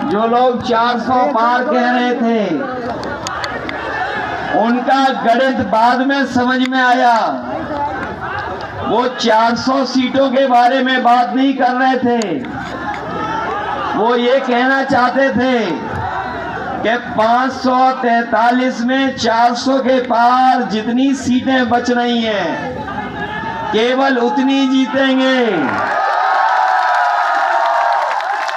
जो लोग 400 पार कह रहे थे, उनका गणित बाद में समझ में आया। वो 400 सीटों के बारे में बात नहीं कर रहे थे, वो ये कहना चाहते थे कि 543 में 400 के पार जितनी सीटें बच रही हैं, केवल उतनी जीतेंगे।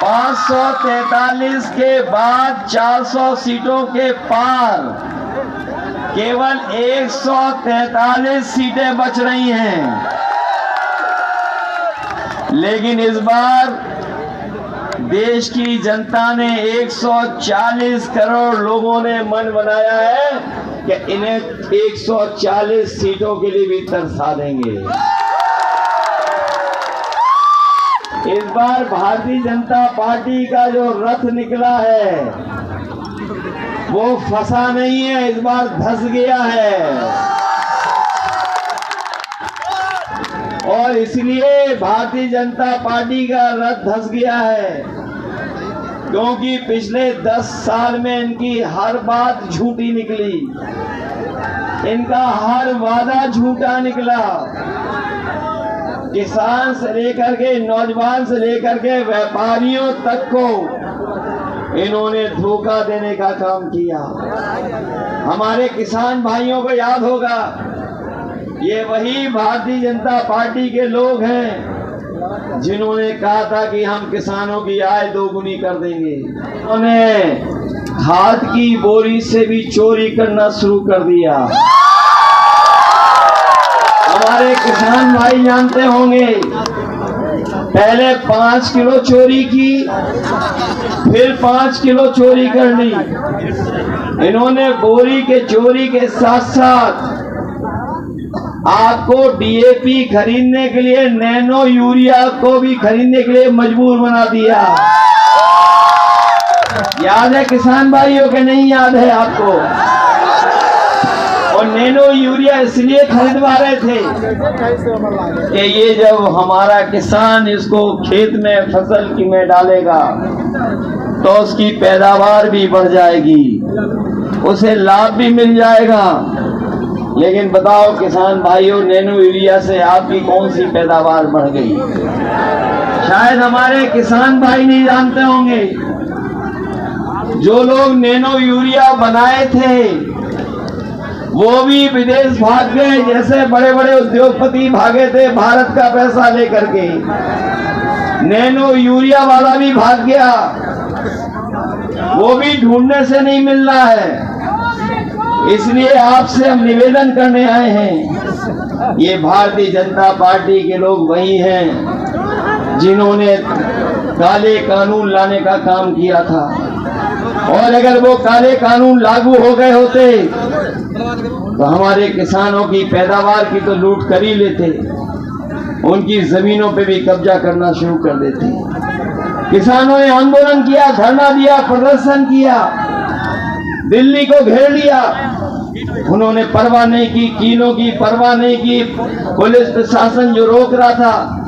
543 के बाद 400 सीटों के पार केवल 143 सीटें बच रही हैं। लेकिन इस बार देश की जनता ने 140 करोड़ लोगों ने मन बनाया है कि इन्हें 140 सीटों के लिए भी तरसा देंगे। इस बार भारतीय जनता पार्टी का जो रथ निकला है वो फंसा नहीं है, इस बार धंस गया है। और इसलिए भारतीय जनता पार्टी का रथ धंस गया है क्योंकि पिछले 10 साल में इनकी हर बात झूठी निकली, इनका हर वादा झूठा निकला। किसान से लेकर के नौजवान से लेकर के व्यापारियों तक को इन्होंने धोखा देने का काम किया। हमारे किसान भाइयों को याद होगा, ये वही भारतीय जनता पार्टी के लोग हैं जिन्होंने कहा था कि हम किसानों की आय दोगुनी कर देंगे। उन्होंने खाद की बोरी से भी चोरी करना शुरू कर दिया। हमारे किसान भाई जानते होंगे, पहले 5 किलो चोरी की, फिर 5 किलो चोरी कर ली। इन्होंने बोरी के चोरी के साथ साथ आपको डीएपी खरीदने के लिए, नैनो यूरिया को भी खरीदने के लिए मजबूर बना दिया। याद है किसान भाइयों के नहीं याद है आपको? और नैनो यूरिया इसलिए खरीदवा रहे थे कि ये जब हमारा किसान इसको खेत में फसल की में डालेगा तो उसकी पैदावार भी बढ़ जाएगी, उसे लाभ भी मिल जाएगा। लेकिन बताओ किसान भाइयों, नैनो यूरिया से आपकी कौन सी पैदावार बढ़ गई? शायद हमारे किसान भाई नहीं जानते होंगे। जो लोग नैनो यूरिया बनाए थे वो भी विदेश भाग गए, जैसे बड़े बड़े उद्योगपति भागे थे भारत का पैसा लेकर के। नैनो यूरिया वाला भी भाग गया, वो भी ढूंढने से नहीं मिल रहा है। इसलिए आपसे हम निवेदन करने आए हैं, ये भारतीय जनता पार्टी के लोग वही हैं जिन्होंने काले कानून लाने का काम किया था। और अगर वो काले कानून लागू हो गए होते तो हमारे किसानों की पैदावार की तो लूट कर ही लेते, उनकी जमीनों पे भी कब्जा करना शुरू कर देते। किसानों ने आंदोलन किया, धरना दिया, प्रदर्शन किया, दिल्ली को घेर लिया। उन्होंने परवाह नहीं की, कीलों की परवाह नहीं की। पुलिस प्रशासन जो रोक रहा था,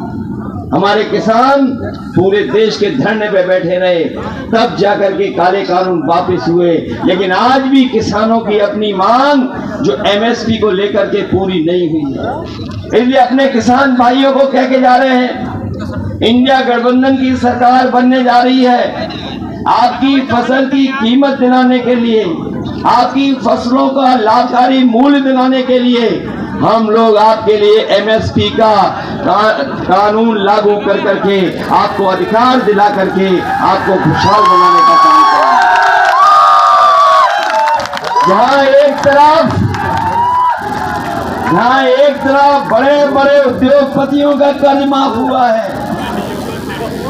हमारे किसान पूरे देश के धरने पे बैठे रहे, तब जाकर के काले कानून वापस हुए। लेकिन आज भी किसानों की अपनी मांग जो एमएसपी को लेकर के पूरी नहीं हुई है। इसलिए अपने किसान भाइयों को कह के जा रहे हैं, इंडिया गठबंधन की सरकार बनने जा रही है। आपकी फसल की कीमत दिलाने के लिए, आपकी फसलों का लाभकारी मूल्य दिलाने के लिए हम लोग आपके लिए एमएसपी का कानून लागू कर करके आपको अधिकार दिला करके आपको खुशहाल बनाने का काम करेंगे। जहां एक तरफ बड़े बड़े उद्योगपतियों का कर्ज माफ हुआ है,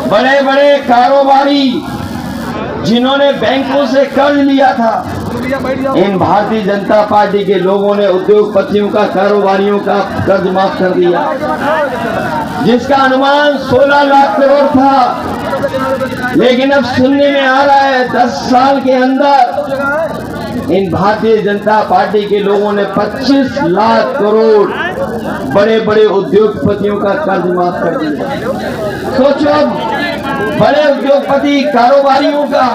बड़े बड़े कारोबारी जिन्होंने बैंकों से कर्ज लिया था, इन भारतीय जनता पार्टी के लोगों ने उद्योगपतियों का, कारोबारियों का कर्ज माफ कर दिया, जिसका अनुमान 16 लाख करोड़ था। लेकिन अब सुनने में आ रहा है 10 साल के अंदर इन भारतीय जनता पार्टी के लोगों ने 25 लाख करोड़ बड़े बड़े उद्योगपतियों का कर्ज माफ कर दिया। सोचो, बड़े उद्योगपति कारोबारियों का,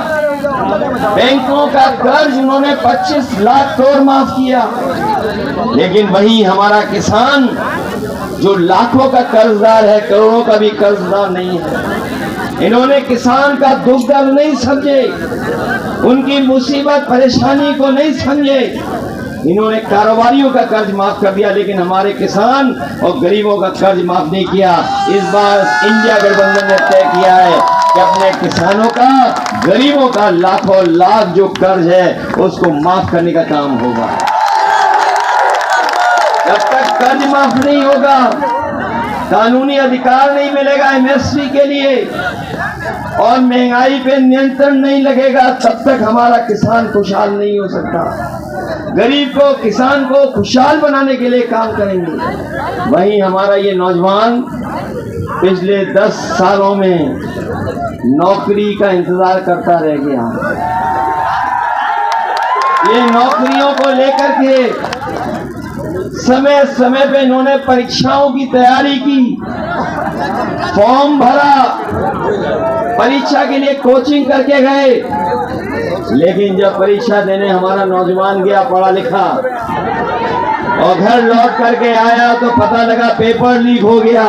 बैंकों का कर्ज उन्होंने 25 लाख करोड़ माफ किया। लेकिन वही हमारा किसान जो लाखों का कर्जदार है, करोड़ों का भी कर्जदार नहीं है, इन्होंने किसान का दुख दर्द नहीं समझे, उनकी मुसीबत परेशानी को नहीं समझे। इन्होंने कारोबारियों का कर्ज माफ कर दिया, लेकिन हमारे किसान और गरीबों का कर्ज माफ नहीं किया। इस बार इंडिया गठबंधन ने तय किया है कि अपने किसानों का, गरीबों का लाखों लाख जो कर्ज है उसको माफ करने का काम होगा। जब तक कर्ज माफ नहीं होगा, कानूनी अधिकार नहीं मिलेगा एमएसपी के लिए और महंगाई पे नियंत्रण नहीं लगेगा, तब तक हमारा किसान खुशहाल नहीं हो सकता। गरीब को, किसान को खुशहाल बनाने के लिए काम करेंगे। वहीं हमारा ये नौजवान पिछले 10 सालों में नौकरी का इंतजार करता रह गया। ये नौकरियों को लेकर के समय समय पे इन्होंने परीक्षाओं की तैयारी की, फॉर्म भरा, परीक्षा के लिए कोचिंग करके गए, लेकिन जब परीक्षा देने हमारा नौजवान गया पढ़ा लिखा और घर लौट करके आया तो पता लगा पेपर लीक हो गया।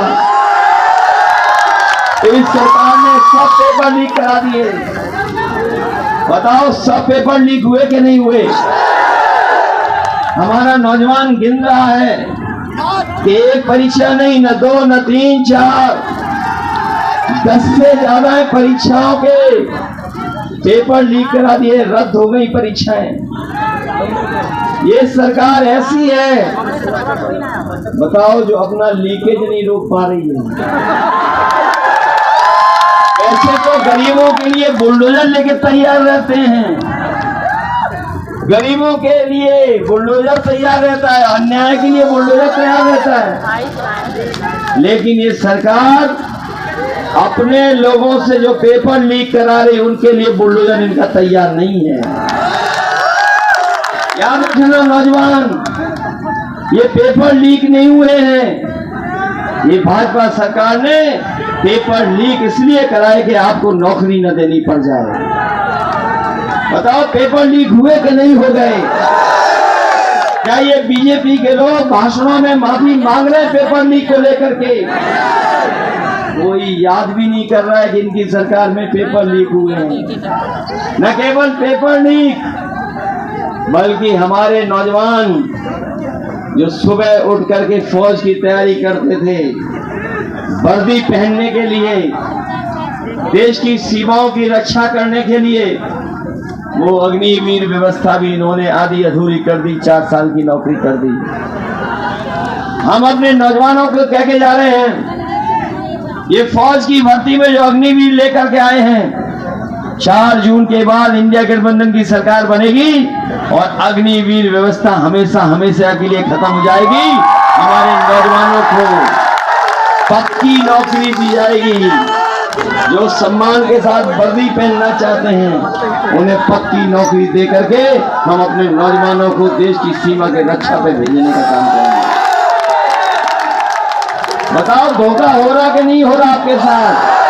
इस सरकार ने सब पेपर लीक करा दिए। बताओ, सब पेपर लीक हुए कि नहीं हुए? हमारा नौजवान गिन रहा है कि एक परीक्षा नहीं, न 2, न 3, 4, 10 से ज्यादा है परीक्षाओं के पेपर लीक करा दिए, रद्द हो गई परीक्षाएं। ये सरकार ऐसी है, बताओ, जो अपना लीकेज नहीं रोक पा रही है। ऐसे तो गरीबों के लिए बुलडोजर लेके तैयार रहते हैं, गरीबों के लिए बुलडोजर तैयार रहता है, अन्याय के लिए बुलडोजर तैयार रहता है। लेकिन ये सरकार अपने लोगों से जो पेपर लीक करा रही, उनके लिए बुलडोजर इनका तैयार नहीं है। याद रखना नौजवान, ये पेपर लीक नहीं हुए हैं। ये भाजपा सरकार ने पेपर लीक इसलिए कराए कि आपको नौकरी न देनी पड़ जाए। बताओ, पेपर लीक हुए कि नहीं हो गए? क्या ये बीजेपी के लोग भाषणों में माफी मांग रहे हैं पेपर लीक को लेकर के? कोई याद भी नहीं कर रहा है कि इनकी सरकार में पेपर लीक हुए हैं। न केवल पेपर लीक, बल्कि हमारे नौजवान जो सुबह उठ करके फौज की तैयारी करते थे, वर्दी पहनने के लिए, देश की सीमाओं की रक्षा करने के लिए, वो अग्निवीर व्यवस्था भी इन्होंने आधी अधूरी कर दी, 4 साल की नौकरी कर दी। हम अपने नौजवानों को कह के जा रहे हैं, ये फौज की भर्ती में जो अग्निवीर लेकर के आए हैं, 4 जून के बाद इंडिया गठबंधन की सरकार बनेगी और अग्निवीर व्यवस्था हमेशा हमेशा के लिए खत्म हो जाएगी। हमारे नौजवानों को पक्की नौकरी दी जाएगी। जो सम्मान के साथ वर्दी पहनना चाहते हैं, उन्हें पक्की नौकरी दे करके हम अपने नौजवानों को देश की सीमा के रक्षा पे भेजने का काम करेंगे। बताओ, धोखा हो रहा कि नहीं हो रहा आपके साथ?